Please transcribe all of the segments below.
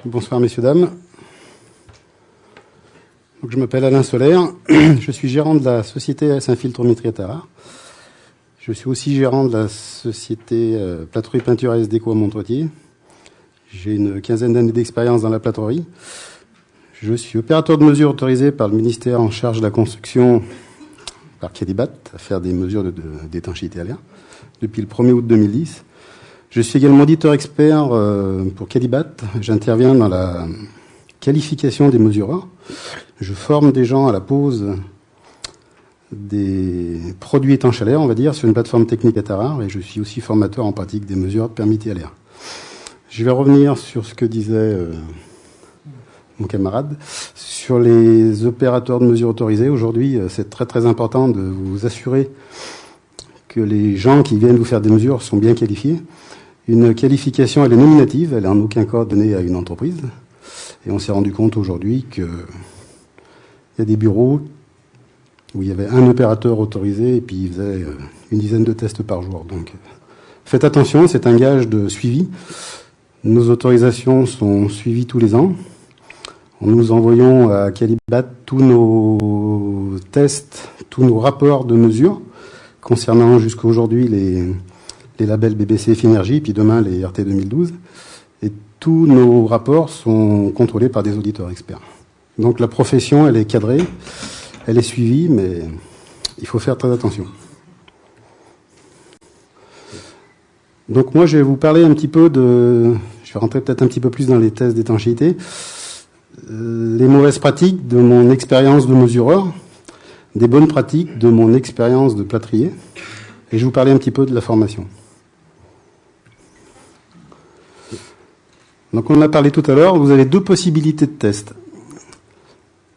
Bonsoir messieurs, dames. Donc, je m'appelle Alain Solaire, je suis gérant de la société Saint-Filtre-Mitry à Tarare. Je suis aussi gérant de la société plâtrerie peinture AS Déco à Montretier. J'ai une quinzaine d'années d'expérience dans la plâtrerie. Je suis opérateur de mesure autorisé par le ministère en charge de la construction par Calibat à faire des mesures d'étanchéité à l'air depuis le 1er août 2010. Je suis également auditeur expert pour Calibat. J'interviens dans la qualification des mesureurs. Je forme des gens à la pose des produits étanches à l'air, on va dire, sur une plateforme technique à Tarare, et je suis aussi formateur en pratique des mesures permittées à l'air. Je vais revenir sur ce que disait mon camarade sur les opérateurs de mesure autorisés. Aujourd'hui, c'est très très important de vous assurer que les gens qui viennent vous faire des mesures sont bien qualifiés. Une qualification, elle est nominative, elle n'est en aucun cas donnée à une entreprise. Et on s'est rendu compte aujourd'hui qu'il y a des bureaux où il y avait un opérateur autorisé et puis il faisait une dizaine de tests par jour. Donc faites attention, c'est un gage de suivi. Nos autorisations sont suivies tous les ans. Nous envoyons à Calibat tous nos tests, tous nos rapports de mesure concernant jusqu'à aujourd'hui les labels BBC Finergie, puis demain les RT 2012. Et tous nos rapports sont contrôlés par des auditeurs experts. Donc la profession, elle est cadrée, elle est suivie, mais il faut faire très attention. Donc moi, je vais vous parler un petit peu je vais rentrer peut-être un petit peu plus dans les tests d'étanchéité, les mauvaises pratiques de mon expérience de mesureur, des bonnes pratiques de mon expérience de plâtrier, et je vais vous parler un petit peu de la formation. Donc on en a parlé tout à l'heure, vous avez deux possibilités de tests.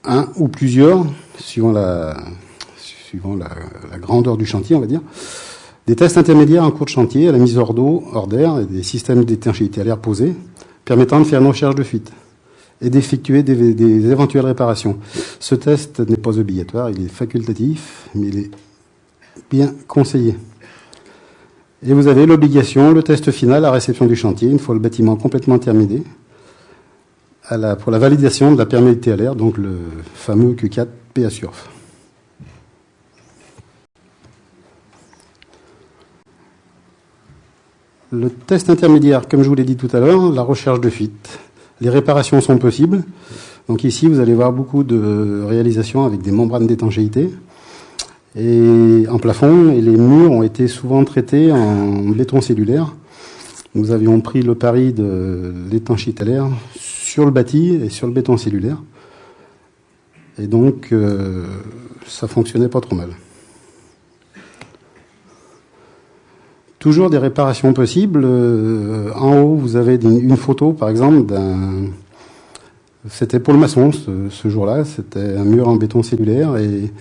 Un ou plusieurs, suivant la grandeur du chantier, on va dire. Des tests intermédiaires en cours de chantier, à la mise hors d'eau, hors d'air, et des systèmes d'étanchéité à l'air posés, permettant de faire une recherche de fuite et d'effectuer des éventuelles réparations. Ce test n'est pas obligatoire, il est facultatif, mais il est bien conseillé. Et vous avez l'obligation, le test final à réception du chantier, une fois le bâtiment complètement terminé, pour la validation de la perméabilité à l'air, donc le fameux Q4 PA-Surf. Le test intermédiaire, comme je vous l'ai dit tout à l'heure, la recherche de fuite. Les réparations sont possibles. Donc ici, vous allez voir beaucoup de réalisations avec des membranes d'étanchéité et en plafond, et les murs ont été souvent traités en béton cellulaire. Nous avions pris le pari de l'étanchéité à l'air sur le bâti et sur le béton cellulaire. Et donc, ça fonctionnait pas trop mal. Toujours des réparations possibles. En haut, vous avez une photo, par exemple, c'était pour le maçon ce jour-là. C'était un mur en béton cellulaire et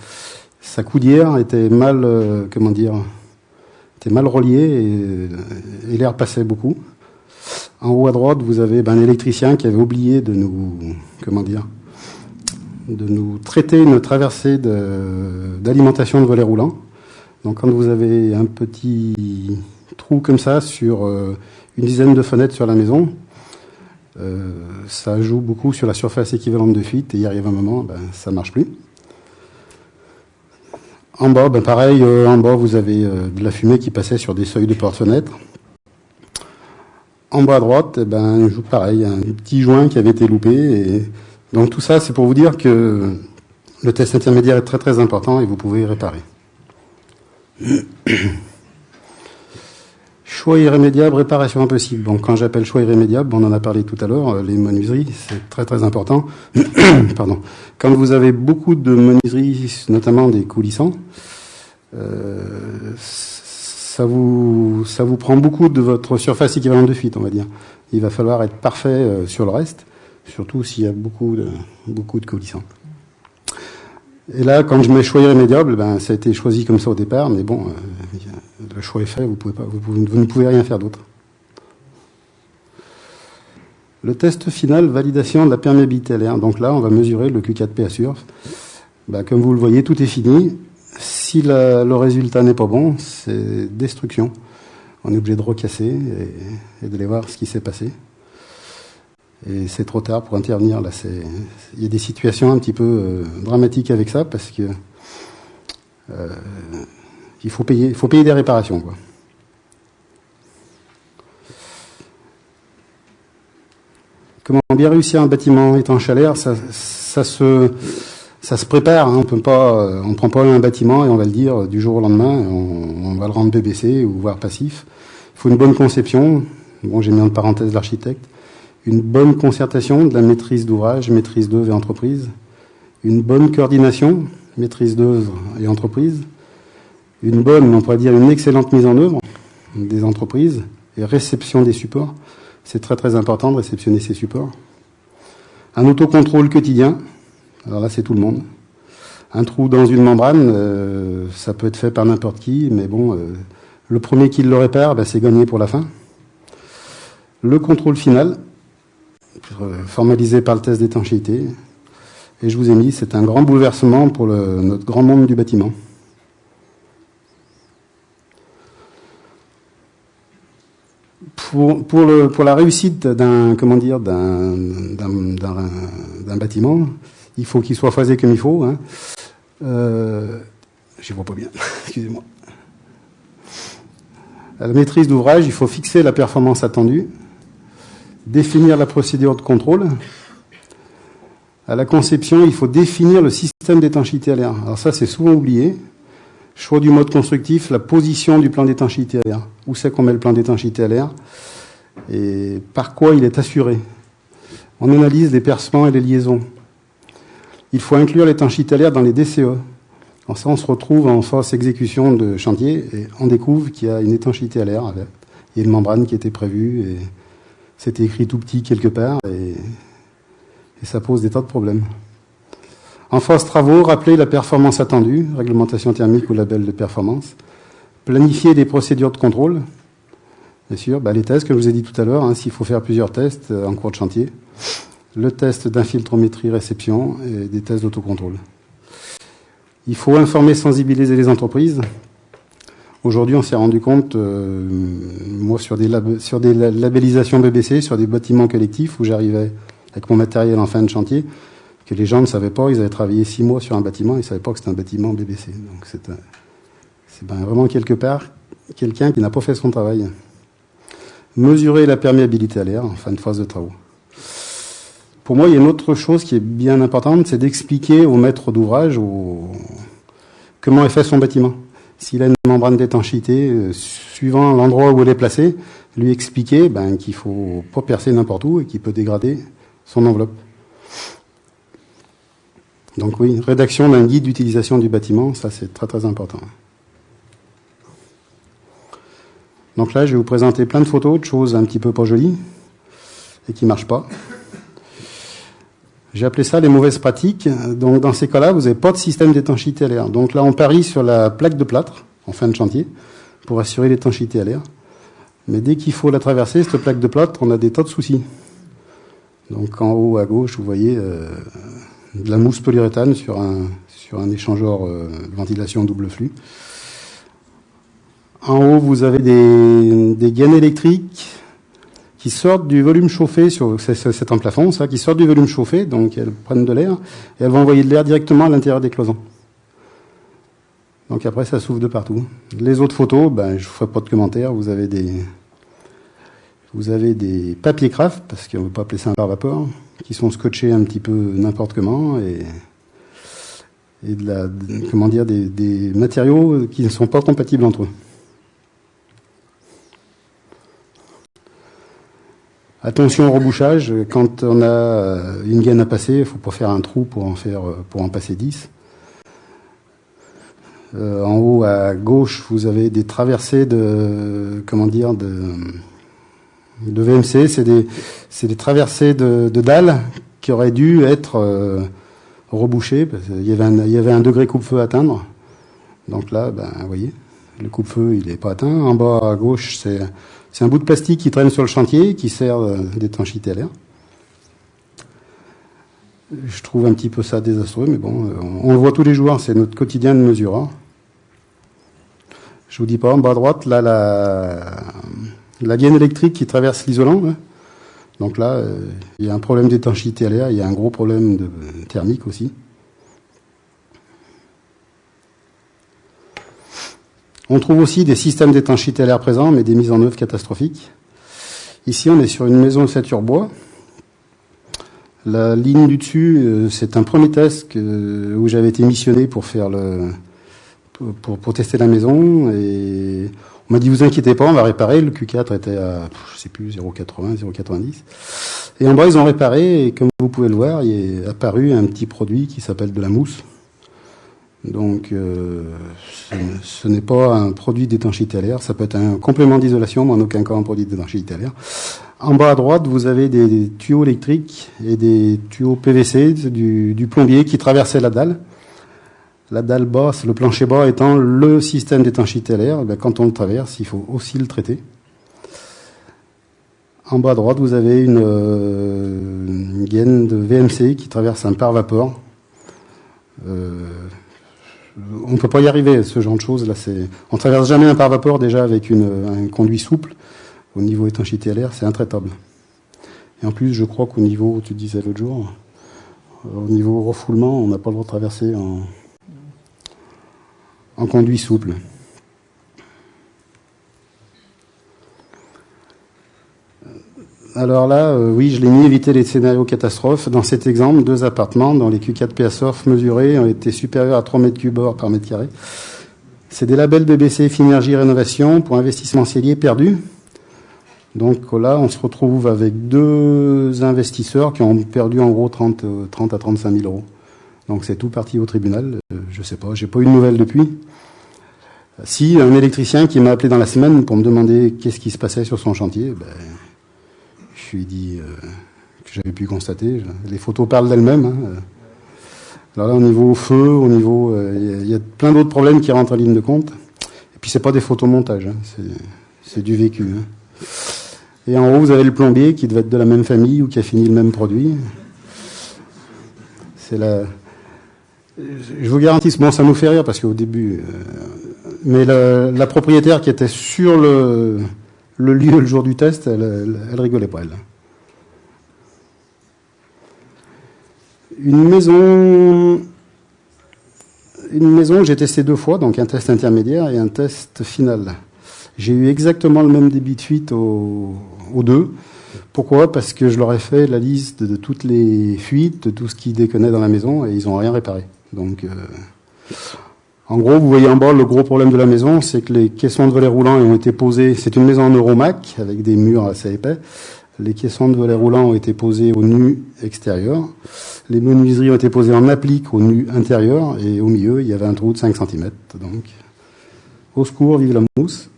sa coudière était mal reliée et l'air passait beaucoup. En haut à droite, vous avez un électricien qui avait oublié de nous traiter une traversée d'alimentation de volets roulants. Donc quand vous avez un petit trou comme ça sur une dizaine de fenêtres sur la maison, ça joue beaucoup sur la surface équivalente de fuite et il arrive un moment, ça ne marche plus. En bas, pareil, en bas vous avez de la fumée qui passait sur des seuils de porte-fenêtres. En bas à droite, pareil, un petit joint qui avait été loupé. Et donc tout ça, c'est pour vous dire que le test intermédiaire est très très important et vous pouvez réparer. Choix irrémédiable, réparation impossible. Bon, quand j'appelle choix irrémédiable, on en a parlé tout à l'heure, les menuiseries, c'est très très important. Pardon. Quand vous avez beaucoup de menuiseries, notamment des coulissants, ça vous prend beaucoup de votre surface équivalente de fuite, on va dire. Il va falloir être parfait sur le reste, surtout s'il y a beaucoup de coulissants. Et là, quand je mets choix irrémédiable, ça a été choisi comme ça au départ, mais bon, le choix est fait, vous ne pouvez rien faire d'autre. Le test final, validation de la perméabilité à l'air. Donc là, on va mesurer le Q4 PA-Surf. Comme vous le voyez, tout est fini. Si le résultat n'est pas bon, c'est destruction. On est obligé de recasser et d'aller voir ce qui s'est passé. Et c'est trop tard pour intervenir. Là, il y a des situations un petit peu dramatiques avec ça, parce que il faut payer des réparations, quoi. Comment bien réussir un bâtiment étanche à l'air, ça se prépare, hein. On prend pas un bâtiment et on va le dire du jour au lendemain, on va le rendre BBC ou voire passif. Il faut une bonne conception. Bon, j'ai mis en parenthèse l'architecte. Une bonne concertation, de la maîtrise d'ouvrage, maîtrise d'œuvre et entreprise. Une bonne coordination, maîtrise d'œuvre et entreprise. Une bonne, on pourrait dire une excellente mise en œuvre des entreprises et réception des supports. C'est très très important de réceptionner ces supports. Un autocontrôle quotidien. Alors là, c'est tout le monde. Un trou dans une membrane, ça peut être fait par n'importe qui, mais bon, le premier qui le répare, c'est gagné pour la fin. Le contrôle final, formalisé par le test d'étanchéité. Et je vous ai mis, c'est un grand bouleversement pour notre grand monde du bâtiment. Pour la réussite d'un bâtiment, il faut qu'il soit phasé comme il faut. Hein. J'y vois pas bien, excusez-moi. À la maîtrise d'ouvrage, il faut fixer la performance attendue, définir la procédure de contrôle. À la conception, il faut définir le système d'étanchéité à l'air. Alors ça, c'est souvent oublié. Choix du mode constructif, la position du plan d'étanchéité à l'air. Où c'est qu'on met le plan d'étanchéité à l'air et par quoi il est assuré. On analyse les percements et les liaisons. Il faut inclure l'étanchéité à l'air dans les DCE. Alors ça, on se retrouve en phase exécution de chantier et on découvre qu'il y a une étanchéité à l'air. Il y a une membrane qui était prévue et c'était écrit tout petit quelque part et ça pose des tas de problèmes. En phase travaux, rappeler la performance attendue, réglementation thermique ou label de performance. Planifier des procédures de contrôle. Bien sûr, les tests, comme je vous ai dit tout à l'heure, hein, s'il faut faire plusieurs tests en cours de chantier. Le test d'infiltrométrie réception et des tests d'autocontrôle. Il faut informer, sensibiliser les entreprises. Aujourd'hui, on s'est rendu compte, moi, sur des labellisations BBC, sur des bâtiments collectifs, où j'arrivais avec mon matériel en fin de chantier, que les gens ne savaient pas, ils avaient travaillé 6 mois sur un bâtiment, ils ne savaient pas que c'était un bâtiment BBC. Donc c'est vraiment quelque part quelqu'un qui n'a pas fait son travail. Mesurer la perméabilité à l'air en fin de phase de travaux. Pour moi, il y a une autre chose qui est bien importante, c'est d'expliquer au maître d'ouvrage comment est fait son bâtiment. S'il a une membrane d'étanchéité, suivant l'endroit où elle est placée, lui expliquer qu'il ne faut pas percer n'importe où et qu'il peut dégrader son enveloppe. Donc oui, rédaction d'un guide d'utilisation du bâtiment, ça c'est très très important. Donc là, je vais vous présenter plein de photos de choses un petit peu pas jolies et qui ne marchent pas. J'ai appelé ça les mauvaises pratiques. Donc dans ces cas-là, vous n'avez pas de système d'étanchéité à l'air. Donc là, on parie sur la plaque de plâtre en fin de chantier pour assurer l'étanchéité à l'air. Mais dès qu'il faut la traverser, cette plaque de plâtre, on a des tas de soucis. Donc en haut à gauche, vous voyez de la mousse polyuréthane sur un échangeur de ventilation double flux. En haut, vous avez des gaines électriques qui sortent du volume chauffé, c'est un plafond, ça, qui sortent du volume chauffé, donc elles prennent de l'air, et elles vont envoyer de l'air directement à l'intérieur des cloisons. Donc après, ça souffle de partout. Les autres photos, je ne ferai pas de commentaires, vous avez des papiers craft, parce qu'on ne veut pas appeler ça un pare-vapeur, qui sont scotchés un petit peu n'importe comment, et des matériaux qui ne sont pas compatibles entre eux. Attention au rebouchage, quand on a une gaine à passer, il ne faut pas faire un trou pour en passer 10. En haut à gauche, vous avez des traversées de VMC, c'est des traversées de dalles qui auraient dû être rebouchées, parce qu'il y avait un degré coupe-feu à atteindre. Donc là, vous voyez, le coupe-feu, il n'est pas atteint. En bas à gauche, c'est un bout de plastique qui traîne sur le chantier, qui sert d'étanchéité à l'air. Je trouve un petit peu ça désastreux, mais bon, on le voit tous les jours, c'est notre quotidien de mesureur. Je vous dis pas, en bas à droite, là, la gaine électrique qui traverse l'isolant, Donc là, il y a un problème d'étanchéité à l'air, il y a un gros problème thermique aussi. On trouve aussi des systèmes d'étanchéité à l'air présents, mais des mises en œuvre catastrophiques. Ici, on est sur une maison de ceinture bois. La ligne du dessus, c'est un premier test où j'avais été missionné pour faire pour tester la maison. Et on m'a dit, vous inquiétez pas, on va réparer. Le Q4 était à, je sais plus, 0,80, 0,90. Et en bas, ils ont réparé. Et comme vous pouvez le voir, il est apparu un petit produit qui s'appelle de la mousse. Donc, ce n'est pas un produit d'étanchéité à l'air. Ça peut être un complément d'isolation, mais en aucun cas un produit d'étanchéité à l'air. En bas à droite, vous avez des tuyaux électriques et des tuyaux PVC du plombier qui traversaient la dalle. La dalle basse, le plancher bas étant le système d'étanchéité à l'air. Quand on le traverse, il faut aussi le traiter. En bas à droite, vous avez une gaine de VMC qui traverse un pare-vapeur. On ne peut pas y arriver, ce genre de choses. Là, on ne traverse jamais un pare-vapeur déjà avec un conduit souple. Au niveau étanchéité à l'air, c'est intraitable. Et en plus, je crois qu'au niveau, tu disais l'autre jour, au niveau refoulement, on n'a pas le droit de traverser en conduit souple. Alors là, oui, je l'ai mis, éviter les scénarios catastrophes. Dans cet exemple, 2 appartements dont les Q4 PSOF mesurés ont été supérieurs à 3 mètres cubes hors par mètre carré. C'est des labels BBC Finergie Rénovation pour investissement cellier perdu. Donc là, on se retrouve avec 2 investisseurs qui ont perdu en gros 30 à 35 000 euros. Donc c'est tout parti au tribunal. Je sais pas, j'ai pas eu de nouvelles depuis. Si, un électricien qui m'a appelé dans la semaine pour me demander qu'est-ce qui se passait sur son chantier, je lui ai dit que j'avais pu constater. Les photos parlent d'elles-mêmes. Hein. Alors là, au niveau feu, il y a plein d'autres problèmes qui rentrent en ligne de compte. Et puis c'est pas des photomontages, hein. C'est du vécu. Hein. Et en haut, vous avez le plombier qui devait être de la même famille ou qui a fini le même produit. Je vous garantis, bon, ça nous fait rire parce qu'au début, mais la propriétaire qui était sur le lieu le jour du test, elle rigolait pas, elle. Une maison, j'ai testé 2 fois, donc un test intermédiaire et un test final. J'ai eu exactement le même débit de fuite aux 2. Pourquoi ? Parce que je leur ai fait la liste de toutes les fuites, de tout ce qui déconnait dans la maison, et ils n'ont rien réparé. Donc, en gros, vous voyez en bas, le gros problème de la maison, c'est que les caissons de volets roulants ont été posés. C'est une maison en Euromac, avec des murs assez épais. Les caissons de volets roulants ont été posés au nu extérieur. Les menuiseries ont été posées en applique au nu intérieur. Et au milieu, il y avait un trou de 5 cm. Donc, au secours, vive la mousse.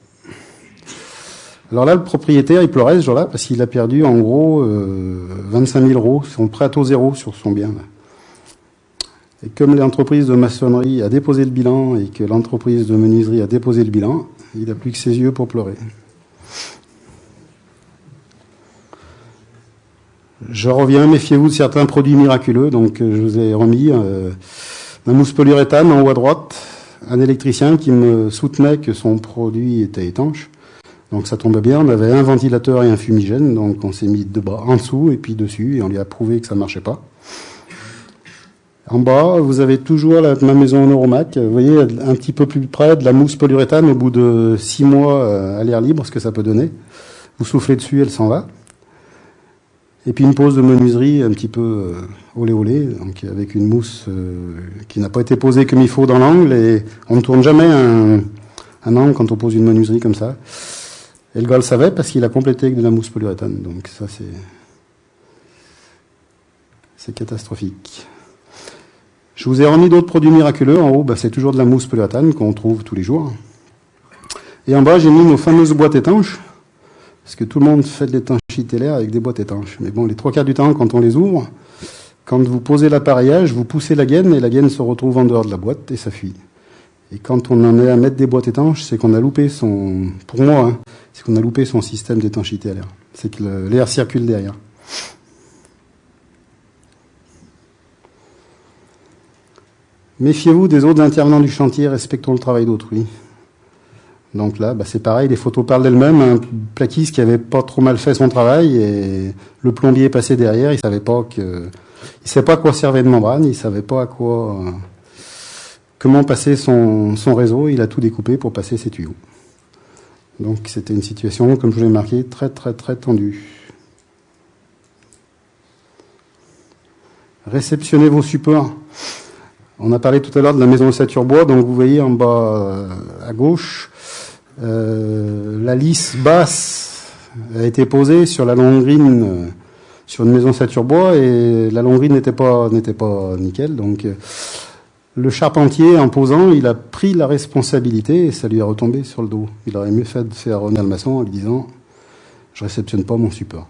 Alors là, le propriétaire, il pleurait ce jour-là parce qu'il a perdu en gros 25 000 euros, son prêt à taux zéro sur son bien. Là. Et comme l'entreprise de maçonnerie a déposé le bilan et que l'entreprise de menuiserie a déposé le bilan, il n'a plus que ses yeux pour pleurer. Je reviens, méfiez-vous de certains produits miraculeux. Donc je vous ai remis la mousse polyuréthane en haut à droite, un électricien qui me soutenait que son produit était étanche. Donc ça tombait bien, on avait un ventilateur et un fumigène, donc on s'est mis en dessous et puis dessus, et on lui a prouvé que ça ne marchait pas. En bas, vous avez toujours ma maison en Euromac, vous voyez un petit peu plus près de la mousse polyuréthane au bout de 6 mois à l'air libre, ce que ça peut donner. Vous soufflez dessus, elle s'en va. Et puis une pose de menuiserie un petit peu olé olé, donc avec une mousse qui n'a pas été posée comme il faut dans l'angle, et on ne tourne jamais un angle quand on pose une menuiserie comme ça. Et le gars le savait parce qu'il a complété avec de la mousse polyuréthane. Donc ça, c'est catastrophique. Je vous ai remis d'autres produits miraculeux. En haut, c'est toujours de la mousse polyuréthane qu'on trouve tous les jours. Et en bas, j'ai mis nos fameuses boîtes étanches. Parce que tout le monde fait de l'étanchéité l'air avec des boîtes étanches. Mais bon, les 3 quarts du temps, quand on les ouvre, quand vous posez l'appareillage, vous poussez la gaine et la gaine se retrouve en dehors de la boîte et ça fuit. Et quand on en est à mettre des boîtes étanches, c'est qu'on a loupé pour moi, hein, c'est qu'on a loupé son système d'étanchéité à l'air. C'est que l'air circule derrière. Méfiez-vous des autres intervenants du chantier, respectons le travail d'autrui. Donc là, c'est pareil, les photos parlent d'elles-mêmes. Un plaquiste qui avait pas trop mal fait son travail et le plombier est passé derrière, il savait pas à quoi servait une membrane, il savait pas comment passer son réseau, il a tout découpé pour passer ses tuyaux. Donc c'était une situation, comme je vous l'ai marqué, très très très tendue. Réceptionnez vos supports. On a parlé tout à l'heure de la maison ossature bois, donc vous voyez en bas à gauche, la lisse basse a été posée sur la longrine, sur une maison ossature bois, et la longrine n'était pas nickel. Donc le charpentier, en posant, il a pris la responsabilité et ça lui est retombé sur le dos. Il aurait mieux fait de faire revenir le maçon en lui disant « je réceptionne pas mon support ».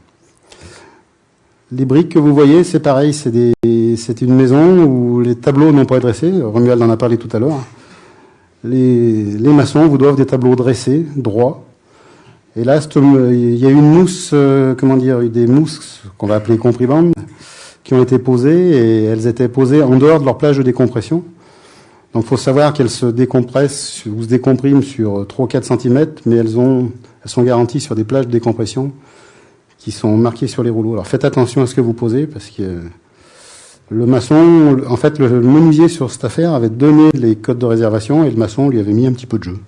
Les briques que vous voyez, c'est pareil, c'est une maison où les tableaux n'ont pas été dressés. Romuald en a parlé tout à l'heure. Les maçons vous doivent des tableaux dressés, droits. Et là, il y a une mousse, des mousses qu'on va appeler compribandes, qui ont été posées et elles étaient posées en dehors de leur plage de décompression. Donc, il faut savoir qu'elles se décompressent ou se décompriment sur 3 ou 4 cm, mais elles sont garanties sur des plages de décompression qui sont marquées sur les rouleaux. Alors, faites attention à ce que vous posez parce que le maçon, en fait, le menuisier sur cette affaire avait donné les codes de réservation et le maçon lui avait mis un petit peu de jeu.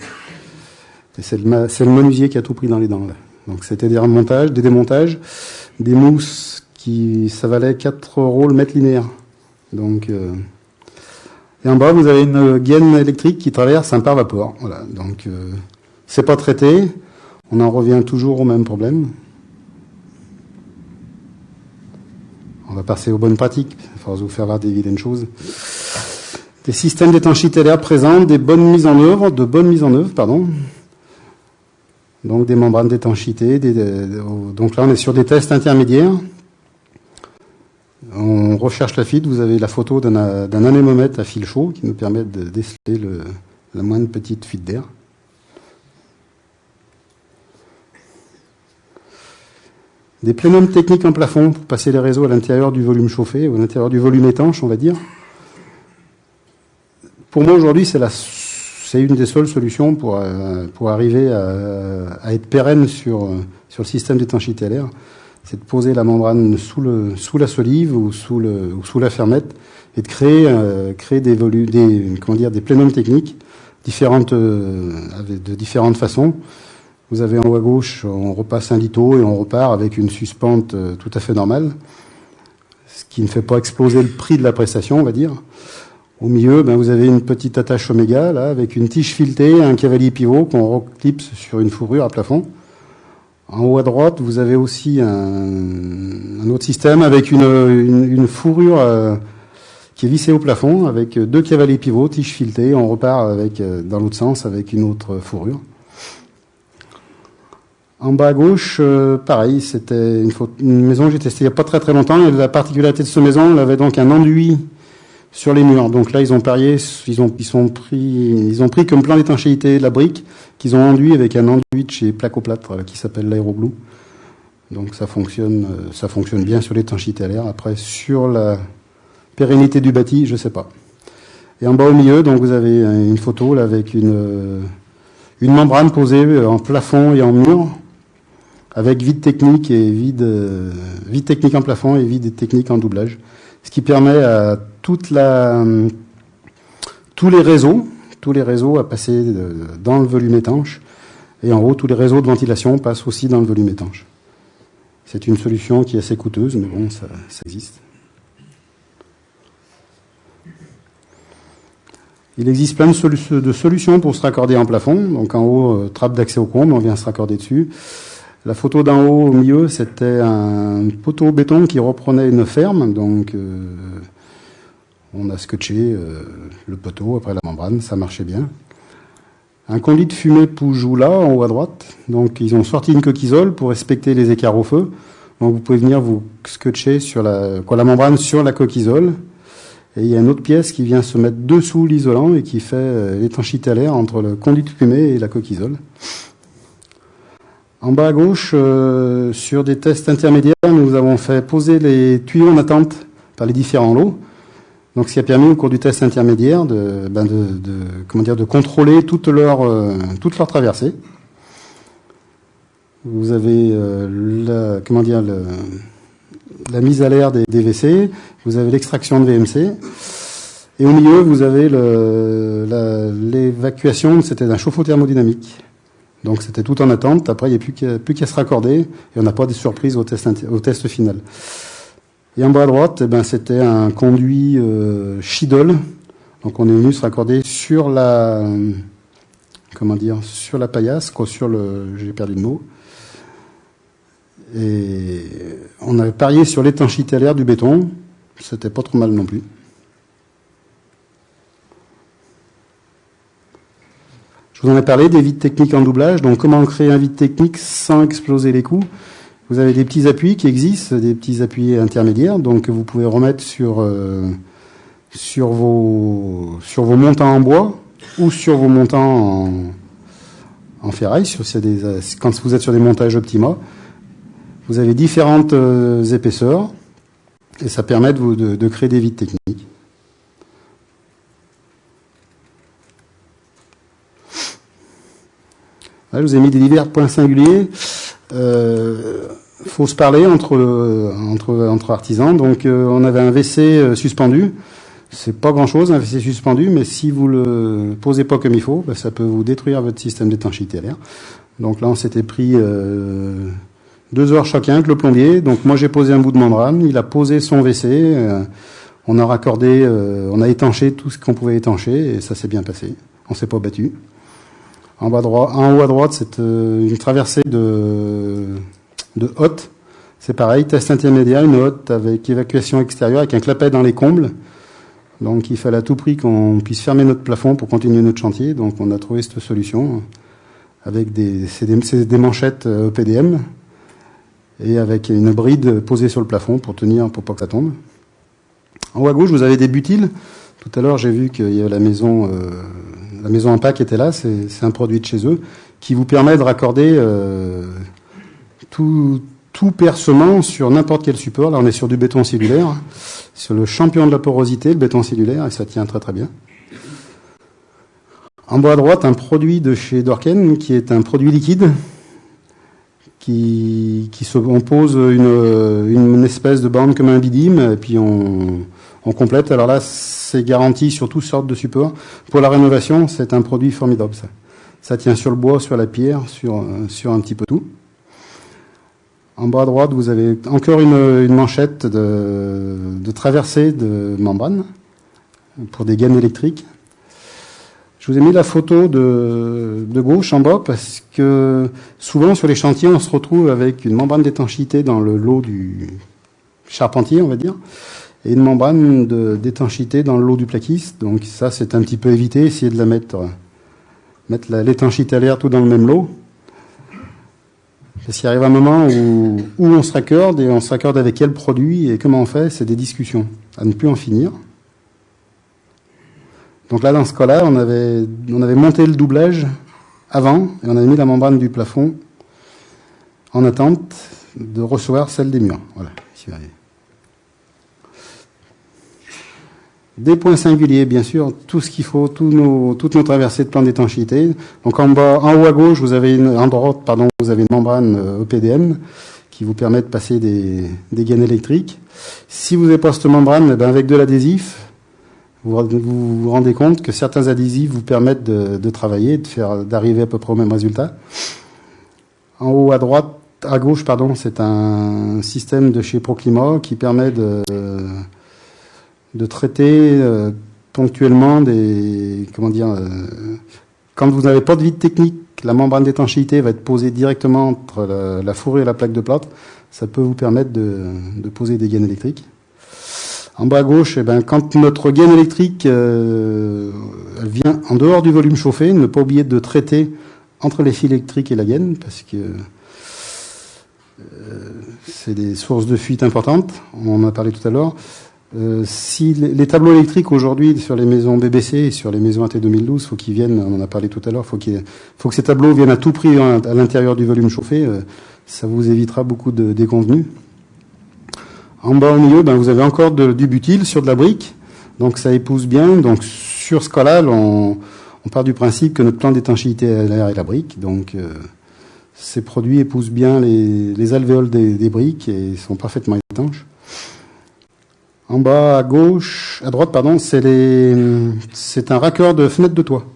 Et c'est le menuisier qui a tout pris dans les dents, là. Donc, c'était des remontages, des démontages, des mousses ça valait 4 € le mètre linéaire. Donc, et en bas, vous avez une gaine électrique qui traverse un pare-vapeur. Voilà. Donc, c'est pas traité. On en revient toujours au même problème. On va passer aux bonnes pratiques. Il faudra vous faire voir des vilaines choses. Des systèmes d'étanchéité à l'air présents, de bonnes mises en œuvre, pardon. Donc, des membranes d'étanchéité. Donc là, on est sur des tests intermédiaires. On recherche la fuite. Vous avez la photo d'un anémomètre à fil chaud qui nous permet de déceler la moindre petite fuite d'air. Des plénums techniques en plafond pour passer les réseaux à l'intérieur du volume chauffé ou à l'intérieur du volume étanche, on va dire. Pour moi, aujourd'hui, c'est une des seules solutions pour arriver à être pérenne sur le système d'étanchéité à l'air. C'est de poser la membrane sous la solive ou sous la fermette et de créer des plénums techniques de différentes façons. Vous avez en haut à gauche, on repasse un litho et on repart avec une suspente tout à fait normale, ce qui ne fait pas exploser le prix de la prestation, on va dire. Au milieu, vous avez une petite attache oméga, là, avec une tige filetée, un cavalier pivot qu'on reclipse sur une fourrure à plafond. En haut à droite, vous avez aussi un autre système avec une fourrure qui est vissée au plafond, avec 2 cavaliers pivots, tige filetée. On repart dans l'autre sens avec une autre fourrure. En bas à gauche, pareil, c'était une maison que j'ai testée il n'y a pas très très longtemps. Et la particularité de cette maison, elle avait donc un enduit sur les murs. Donc là, ils ont parié, ils ont pris comme plan d'étanchéité la brique qu'ils ont enduit avec un enduit de chez Placoplâtre qui s'appelle l'Aéroblue. Donc ça fonctionne bien sur l'étanchéité à l'air. Après, sur la pérennité du bâti, je sais pas. Et en bas au milieu, donc vous avez une photo là avec une membrane posée en plafond et en mur, avec vide technique en plafond et vide technique en doublage. Ce qui permet à tous les réseaux à passer dans le volume étanche. Et en haut, tous les réseaux de ventilation passent aussi dans le volume étanche. C'est une solution qui est assez coûteuse, mais bon, ça existe. Il existe plein de solutions pour se raccorder en plafond. Donc en haut, trappe d'accès au comble, on vient se raccorder dessus. La photo d'en haut au milieu, c'était un poteau béton qui reprenait une ferme. Donc on a scotché le poteau après la membrane, ça marchait bien. Un conduit de fumée Poujoula en haut à droite. Donc ils ont sorti une coquisole pour respecter les écarts au feu. Donc vous pouvez venir vous scotcher sur la membrane sur la coquisole. Et il y a une autre pièce qui vient se mettre dessous l'isolant et qui fait l'étanchéité à l'air entre le conduit de fumée et la coquisole. En bas à gauche, sur des tests intermédiaires, nous avons fait poser les tuyaux en attente par les différents lots. Donc, ce qui a permis au cours du test intermédiaire de contrôler toute leur traversée. Vous avez la mise à l'air des WC, vous avez l'extraction de VMC, et au milieu, vous avez l'évacuation, c'était un chauffe-eau thermodynamique. Donc c'était tout en attente, après il n'y a plus qu'à se raccorder, et on n'a pas de surprise au test final. Et en bas à droite, c'était un conduit Schiedel, donc on est venu se raccorder sur la paillasse, j'ai perdu le mot. Et on avait parié sur l'étanchéité à l'air du béton, c'était pas trop mal non plus. Je vous en ai parlé des vides techniques en doublage, donc comment créer un vide technique sans exploser les coûts. Vous avez des petits appuis qui existent, des petits appuis intermédiaires, donc que vous pouvez remettre sur vos montants en bois ou sur vos montants en ferraille, quand vous êtes sur des montages Optima. Vous avez différentes épaisseurs et ça permet de créer des vides techniques. Là, je vous ai mis des divers points singuliers. Faut se parler entre artisans. Donc, on avait un WC suspendu. C'est pas grand-chose, un WC suspendu, mais si vous le posez pas comme il faut, ça peut vous détruire votre système d'étanchéité à l'air. Donc là, on s'était pris 2 heures chacun avec le plombier. Donc moi, j'ai posé un bout de membrane, il a posé son WC, on a raccordé, on a étanché tout ce qu'on pouvait étancher, et ça s'est bien passé. On s'est pas battu. En haut à droite, c'est une traversée de hotte. C'est pareil, test intermédiaire, une hotte avec évacuation extérieure, avec un clapet dans les combles. Donc il fallait à tout prix qu'on puisse fermer notre plafond pour continuer notre chantier. Donc on a trouvé cette solution avec des manchettes EPDM et avec une bride posée sur le plafond pour tenir, pour pas que ça tombe. En haut à gauche, vous avez des butiles. Tout à l'heure, j'ai vu qu'il y avait la maison Impact était là. C'est un produit de chez eux qui vous permet de raccorder tout percement sur n'importe quel support. Là, on est sur du béton cellulaire, sur le champion de la porosité, le béton cellulaire, et ça tient très très bien. En bas à droite, un produit de chez Dorken, qui est un produit liquide, on pose une espèce de bande comme un bidim, et puis on complète. Alors là, c'est garanti sur toutes sortes de supports. Pour la rénovation, c'est un produit formidable, ça. Ça tient sur le bois, sur la pierre, sur un petit peu tout. En bas à droite, vous avez encore une manchette de traversée de membrane pour des gaines électriques. Je vous ai mis la photo de gauche en bas parce que souvent sur les chantiers, on se retrouve avec une membrane d'étanchéité dans le lot du charpentier, on va dire, et une membrane d'étanchéité dans le lot du plaquiste. Donc ça, c'est un petit peu évité, essayer de mettre l'étanchéité à l'air tout dans le même lot. Parce qu'il arrive un moment où on se raccorde, et on se raccorde avec quel produit et comment on fait, c'est des discussions à ne plus en finir. Donc là, dans ce cas-là, on avait monté le doublage avant, et on avait mis la membrane du plafond en attente de recevoir celle des murs. Voilà. Des points singuliers, bien sûr, tout ce qu'il faut, toutes nos traversées de plan d'étanchéité. Donc en haut à gauche, vous avez une membrane EPDM qui vous permet de passer des gaines électriques. Si vous n'avez pas cette membrane, avec de l'adhésif, vous vous rendez compte que certains adhésifs vous permettent de travailler, d'arriver à peu près au même résultat. En haut à gauche, c'est un système de chez Proclima qui permet de traiter ponctuellement quand vous n'avez pas de vide technique, la membrane d'étanchéité va être posée directement entre la fourrure et la plaque de plâtre. Ça peut vous permettre de poser des gaines électriques. En bas à gauche, quand notre gaine électrique elle vient en dehors du volume chauffé, ne pas oublier de traiter entre les fils électriques et la gaine, parce que c'est des sources de fuite importantes. On en a parlé tout à l'heure. Si les tableaux électriques aujourd'hui sur les maisons BBC et sur les maisons AT 2012, faut qu'ils viennent, on en a parlé tout à l'heure, faut que ces tableaux viennent à tout prix à l'intérieur du volume chauffé, ça vous évitera beaucoup de déconvenus. En bas au milieu, vous avez encore du butyl sur de la brique. Donc ça épouse bien. Donc sur ce cas-là, on part du principe que notre plan d'étanchéité à l'air est la brique. Donc ces produits épousent bien les alvéoles des briques et sont parfaitement étanches. En bas à gauche, à droite, pardon, c'est un raccord de fenêtre de toit.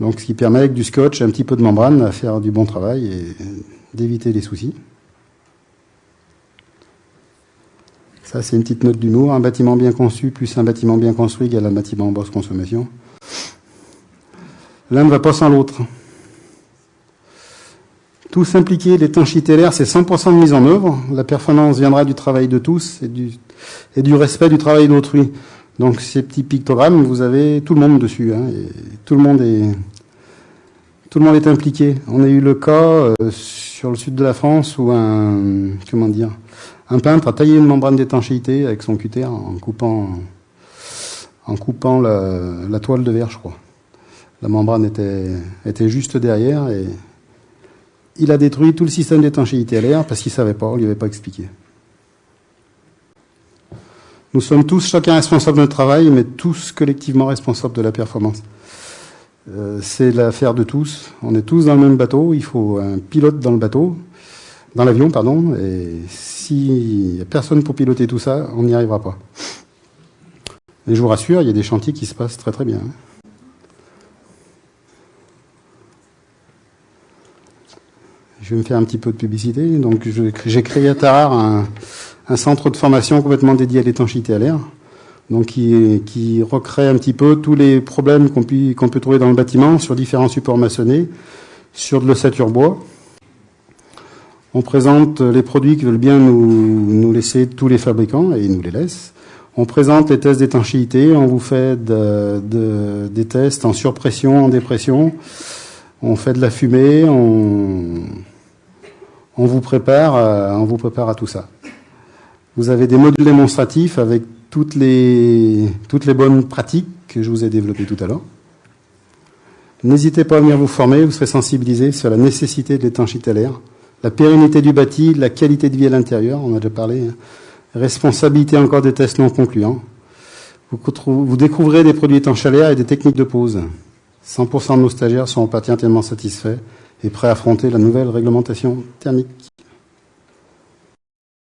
Donc ce qui permet avec du scotch et un petit peu de membrane à faire du bon travail et d'éviter les soucis. Ça, c'est une petite note d'humour. Un bâtiment bien conçu plus un bâtiment bien construit égale un bâtiment en basse consommation. L'un ne va pas sans l'autre. Tous impliqués, l'étanchéité l'air, c'est 100% de mise en œuvre. La performance viendra du travail de tous et du respect du travail d'autrui. Donc ces petits pictogrammes, vous avez tout le monde dessus. Hein, et tout le monde est impliqué. On a eu le cas sur le sud de la France où un peintre a taillé une membrane d'étanchéité avec son cutter en coupant la toile de verre, je crois. La membrane était juste derrière et il a détruit tout le système d'étanchéité à l'air parce qu'il ne savait pas, on ne lui avait pas expliqué. Nous sommes tous chacun responsables de notre travail, mais tous collectivement responsables de la performance. C'est l'affaire de tous. On est tous dans le même bateau. Il faut un pilote dans l'avion, pardon. Et s'il n'y a personne pour piloter tout ça, on n'y arrivera pas. Et je vous rassure, il y a des chantiers qui se passent très très bien. Je vais me faire un petit peu de publicité. Donc, j'ai créé à Tarare un centre de formation complètement dédié à l'étanchéité à l'air. Donc, qui recrée un petit peu tous les problèmes qu'on peut trouver dans le bâtiment sur différents supports maçonnés, sur de l'ossature bois. On présente les produits que veulent bien nous laisser tous les fabricants, et ils nous les laissent. On présente les tests d'étanchéité, on vous fait des tests en surpression, en dépression. On fait de la fumée, on vous prépare à tout ça. Vous avez des modules démonstratifs avec toutes les bonnes pratiques que je vous ai développées tout à l'heure. N'hésitez pas à venir vous former, vous serez sensibilisés sur la nécessité de l'étanchéité à l'air, la pérennité du bâti, la qualité de vie à l'intérieur, on a déjà parlé, responsabilité encore des tests non concluants. Vous découvrirez des produits étanches à l'air et des techniques de pose. 100% de nos stagiaires sont en partie entièrement satisfaits et prêts à affronter la nouvelle réglementation thermique.